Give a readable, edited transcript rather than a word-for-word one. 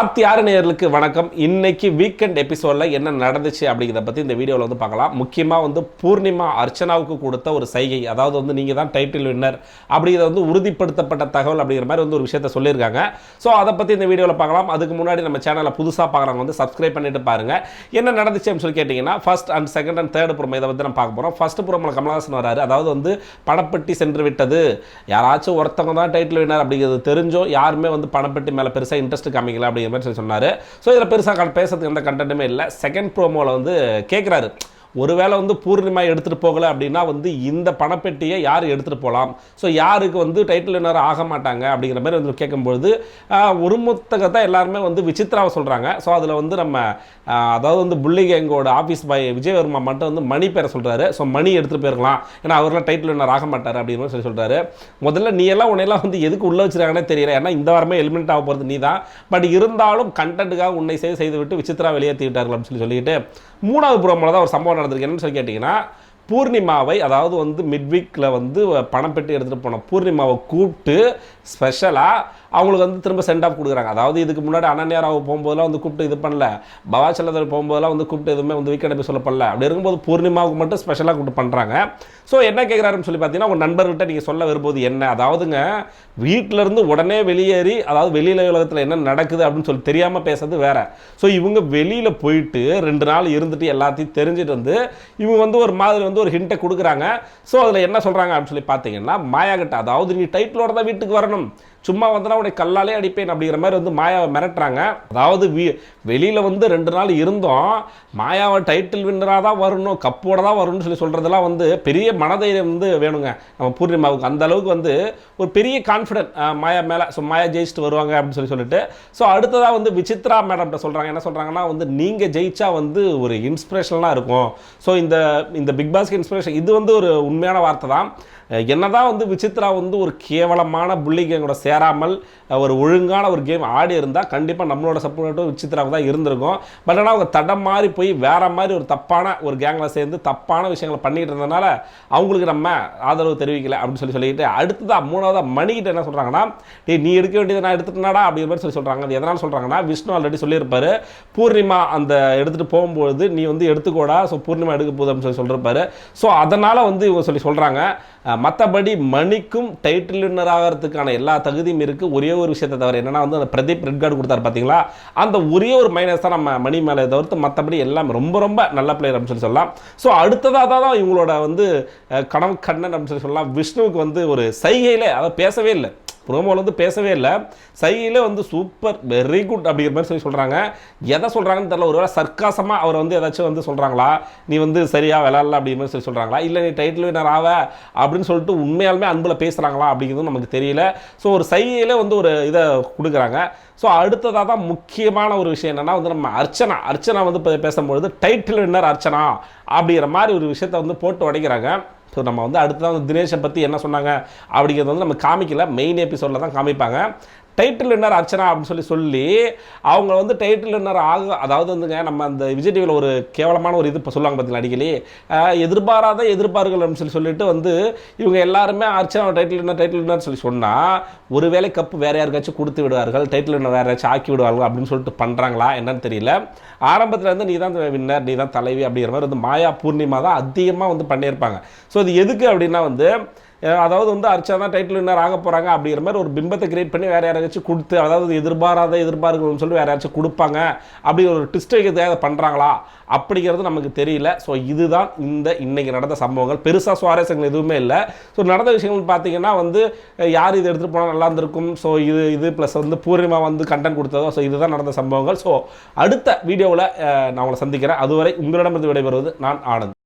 வாத்தியார் நேயர்களுக்கு வணக்கம். இன்னைக்கு வீக்கெண்ட் எபிசோட்ல என்ன நடந்துச்சு அப்படிங்கிறத பத்தி இந்த வீடியோவில் வந்து பார்க்கலாம். முக்கியமாக வந்து பூர்ணிமா அர்ச்சனாவுக்கு கொடுத்த ஒரு சைகை, அதாவது வந்து நீங்கள் தான் டைட்டில் வின்னர் அப்படிங்கிறத வந்து உறுதிப்படுத்தப்பட்ட தகவல் அப்படிங்கிற மாதிரி வந்து ஒரு விஷயத்த சொல்லியிருக்காங்க. ஸோ அதை பற்றி இந்த வீடியோவில் பார்க்கலாம். அதுக்கு முன்னாடி நம்ம சேனலை புதுசாக பார்க்குறவங்க வந்து சப்ஸ்கிரைப் பண்ணிட்டு பாருங்க. என்ன நடந்துச்சு அப்படின்னு சொல்லி கேட்டிங்கன்னா, first and second and third promo இதை வந்து நம்ம பார்க்க போகிறோம். ஃபர்ஸ்ட் ப்ரோமோல கமலஹாசன் வராரு. அதாவது வந்து பணப்பட்டி சென்று விட்டது, யாராச்சும் ஒருத்தவங்க தான் டைட்டில் வின்னர் அப்படிங்கிறது தெரிஞ்சோ யாருமே வந்து பணப்பட்டி மேலே பெருசாக இன்ட்ரெஸ்ட் காமிக்கல அப்படிங்கிற மாதிரி சொன்னார். ஸோ இதில் பெருசாக பேசுறதுக்கு எந்த கண்டென்ட்டுமே இல்லை. செகண்ட் ப்ரோமோவில் வந்து கேட்குறாரு, ஒருவேளை வந்து பூர்ணிமா எடுத்துகிட்டு போகலை அப்படின்னா வந்து இந்த பணப்பெட்டியை யார் எடுத்துகிட்டு போகலாம், ஸோ யாருக்கு வந்து டைட்டில் வின்னர் ஆக மாட்டாங்க அப்படிங்கிற மாதிரி வந்து கேட்கும்பொழுது ஒரு முத்தகத்தை எல்லாருமே வந்து விசித்ராவை சொல்கிறாங்க. ஸோ அதில் வந்து நம்ம அதாவது வந்து புள்ளிகை எங்களோட ஆஃபீஸ் பாய் விஜயவர்மா மட்டும் வந்து மணி பேரை சொல்கிறாரு. ஸோ மணி எடுத்துகிட்டு போயிருக்கலாம், ஏன்னா அவரெல்லாம் டைட்டில் வின்னர் ஆக மாட்டார் அப்படின்னு சொல்லி சொல்கிறாரு. முதல்ல நீ எல்லாம் உன்னையெல்லாம் வந்து எதுக்கு உள்ளே வச்சுருக்காங்கன்னே தெரியல, ஏன்னா இந்த வாரமே எலிமெண்ட் ஆக போகிறது நீ தான். பட் இருந்தாலும் கண்டென்ட்டுக்காக உன்னை செய்து விட்டு விசித்ரா வெளியேற்றி விட்டார்கள் அப்படின்னு சொல்லிட்டு மூணாவது ப்ரோமோல தான் ஒரு சம்பவம் நடந்திருக்கு. என்னன்னு சொல்லி கேட்டிங்கன்னா, பூர்ணிமாவை அதாவது வந்து மிட்வீக்கில் வந்து பணம் பெட்டி எடுத்துகிட்டு போன பூர்ணிமாவை கூப்பிட்டு ஸ்பெஷலாக அவங்களுக்கு வந்து திரும்ப சென்ட் ஆஃப் கொடுக்குறாங்க. அதாவது இதுக்கு முன்னாடி அனன்யாராவை போகும்போதெல்லாம் வந்து கூப்பிட்டு இது பண்ணல, பவாச்சலதர் போகும்போதெல்லாம் வந்து கூப்பிட்டு எதுவுமே வந்து வீக்கெண்ட் எபிசோட பண்ணல. அப்படி இருக்கும்போது பூர்ணிமாவுக்கு மட்டும் ஸ்பெஷலாக கூப்பிட்டு பண்ணுறாங்க. ஸோ என்ன கேட்குறாருன்னு சொல்லி பார்த்தீங்கன்னா, உங்கள் நண்பர்கிட்ட நீங்கள் சொல்ல வரும்போது என்ன, அதாவதுங்க வீட்டிலேருந்து உடனே வெளியேறி, அதாவது வெளியில் உலகத்தில் என்ன நடக்குது அப்படின்னு சொல்லி தெரியாமல் பேசுறது வேற. ஸோ இவங்க வெளியில் போயிட்டு 2 நாள் இருந்துட்டு எல்லாத்தையும் தெரிஞ்சுட்டு வந்து இவங்க வந்து ஒரு மாதிரி வந்து ஒரு ஹிண்ட்டை கொடுக்குறாங்க. ஸோ அதில் என்ன சொல்கிறாங்க அப்படின்னு சொல்லி பார்த்தீங்கன்னா, மாயா கிட்ட அதாவது நீ டைட்டிலோட தான் வீட்டுக்கு வரணும், சும்மா வந்தனா உனக்கு கல்லாலே அடிப்பேன் அப்படிங்கிற மாதிரி வந்து மாயாவை மிரட்டுறாங்க. அதாவது வெளியில் வந்து 2 நாள் இருந்தோம், மாயாவை டைட்டில் வின்னராக தான் வரணும், கப்போட தான் வரணும்னு சொல்லி சொல்கிறதெல்லாம் வந்து பெரிய மனதைரியம் வந்து வேணுங்க நம்ம பூர்ணிமாவுக்கு. அந்த அளவுக்கு வந்து ஒரு பெரிய கான்ஃபிடென்ட் மாயா மேலே. ஸோ மாயா ஜெயிச்சுட்டு வருவாங்க அப்படின்னு சொல்லிட்டு ஸோ அடுத்ததாக வந்து விசித்ரா மேடம்கிட்ட சொல்கிறாங்க. என்ன சொல்கிறாங்கன்னா, வந்து நீங்கள் ஜெயிச்சா வந்து ஒரு இன்ஸ்பிரேஷனலாக இருக்கும். ஸோ இந்த பிக் பாஸ்க்கு இன்ஸ்பிரேஷன் இது வந்து ஒரு உண்மையான வார்த்தை தான். என்னதான் வந்து விசித்ரா வந்து ஒரு கேவலமான புள்ளி கேங்கோட சேராமல் ஒரு ஒழுங்கான ஒரு கேம் ஆடி இருந்தால் கண்டிப்பாக நம்மளோட சப்போர்ட்டும் விசித்ராவுக்கு தான் இருந்திருக்கும். பட் ஆனால் அவங்க தடம் மாறி போய் வேற மாதிரி ஒரு தப்பான ஒரு கேங்கில் சேர்ந்து தப்பான விஷயங்களை பண்ணிட்டு இருந்ததுனால அவங்களுக்கு நம்ம ஆதரவு தெரிவிக்கல அப்படின்னு சொல்லிட்டு அடுத்ததான் மூணாவதாக மணிக்கிட்ட என்ன சொல்கிறாங்கன்னா, நீ எடுக்க வேண்டியதை நான் எடுத்துட்டேனாடா அப்படிங்கிற மாதிரி சொல்கிறாங்க. அது எதனால் சொல்கிறாங்கன்னா, விஷ்ணு ஆல்ரெடி சொல்லியிருப்பாரு, பூர்ணிமா அந்த எடுத்துகிட்டு போகும்போது நீ வந்து எடுத்துக்கோடா, ஸோ பூர்ணிமா எடுக்க போகுது அப்படின்னு சொல்லியிருப்பாரு. ஸோ அதனால் வந்து இவங்க சொல்கிறாங்க. மற்றபடி மணிக்கும் டைட்டில் வின்னர் ஆகிறதுக்கான எல்லா தகுதியும் இருக்குது. ஒரே ஒரு விஷயத்தை தவிர என்னன்னா வந்து அந்த பிரதீப் ரெட் கார்டு கொடுத்தாரு பார்த்தீங்களா, அந்த ஒரே ஒரு மைனஸ் தான் நம்ம மணி மேலே தவிர்த்து மற்றபடி எல்லாம் ரொம்ப ரொம்ப நல்ல பிளேயர் அப்படின்னு சொல்லலாம். ஸோ அடுத்ததாக தான் இவங்களோட வந்து கனவு கண்ணன் அப்படின்னு சொல்லலாம். விஷ்ணுவுக்கு வந்து ஒரு சைகையிலே அதை பேசவே இல்லை, ப்ரோமோவில் வந்து பேசவே இல்லை, சைகையிலே வந்து சூப்பர் வெரி குட் அப்படிங்கிற மாதிரி சொல்கிறாங்க. எதை சொல்கிறாங்கன்னு தெரியல, ஒருவேளை சர்க்காசமாக அவர் வந்து ஏதாச்சும் வந்து சொல்கிறாங்களா, நீ வந்து சரியாக விளாட்ல அப்படிங்கிற மாதிரி சொல்கிறாங்களா, இல்லை நீ டைட்டில் வின்னர் ஆவ அப்படின்னு சொல்லிட்டு உண்மையாலுமே அன்பில் பேசுகிறாங்களா அப்படிங்கிறதும் நமக்கு தெரியல. ஸோ ஒரு சைகையிலே வந்து ஒரு இதை கொடுக்குறாங்க. ஸோ அடுத்ததாக தான் முக்கியமான ஒரு விஷயம் என்னென்னா வந்து நம்ம அர்ச்சனா வந்து பேசும்பொழுது டைட்டில் வின்னர் அர்ச்சனா அப்படிங்கிற மாதிரி ஒரு விஷயத்தை வந்து போட்டு உடைக்கிறாங்க. ஸோ நம்ம வந்து அடுத்ததான் வந்து தினேஷை பற்றி என்ன சொன்னாங்க அப்படிங்கிறது வந்து நம்ம காமிக்கல, மெயின் எபிசோடில் தான் காமிப்பாங்க. டைட்டில் வின்னர் அர்ச்சனா அப்படின்னு சொல்லி அவங்க வந்து டைட்டில் வின்னர் அதாவது வந்துங்க நம்ம அந்த விஜய் டிவியில் ஒரு கேவலமான ஒரு இது இப்போ சொல்லுவாங்க பார்த்தீங்களா, அடிக்கடி எதிர்பாராத எதிர்பார்கள் அப்படின்னு சொல்லிட்டு வந்து இவங்க எல்லாருமே அர்ச்சனா டைட்டில் வின்னர் சொல்லி சொன்னால் ஒருவேளை கப்பு வேறு யாருக்காச்சும் கொடுத்து விடுவார்கள், டைட்டில் வின்னர் வேறு யாராச்சும் ஆக்கி விடுவார்கள் அப்படின்னு சொல்லிட்டு பண்ணுறாங்களா என்னன்னு தெரியல. ஆரம்பத்தில் இருந்து நீ தான் வின்னர், நீ தான் தலைவி அப்படிங்கிற மாதிரி வந்து மாயா பூர்ணிமா தான் அதிகமாக வந்து பண்ணியிருப்பாங்க. ஸோ இது எதுக்கு அப்படின்னா வந்து அதாவது வந்து அர்ச்சனா தான் டைட்டில் வின்னர் ஆக போகிறாங்க அப்படிங்கிற மாதிரி ஒரு பிம்பத்தை கிரியேட் பண்ணி வேறு யாராச்சும் கொடுத்து, அதாவது எதிர்பார்க்கணும்னு சொல்லி வேறு யாராச்சும் கொடுப்பாங்க அப்படி ஒரு ட்விஸ்ட் வைக்கிறதுக்காக பண்ணுறாங்களா அப்படிங்கிறது நமக்கு தெரியல. ஸோ இதுதான் இன்னைக்கு நடந்த சம்பவங்கள். பெருசாக சுவாரஸ்யங்கள் எதுவுமே இல்லை. ஸோ நடந்த விஷயங்கள் பார்த்தீங்கன்னா வந்து யார் இது எடுத்துகிட்டு போனால் நல்லா இருந்திருக்கும். ஸோ இது ப்ளஸ் வந்து பூர்ணிமா வந்து கண்டென்ட் கொடுத்ததோ. ஸோ இதுதான் நடந்த சம்பவங்கள். ஸோ அடுத்த வீடியோவில் நான் உங்களை சந்திக்கிறேன். அதுவரை உங்களிடமிருந்து விடைபெறுவது நான் ஆனந்த்.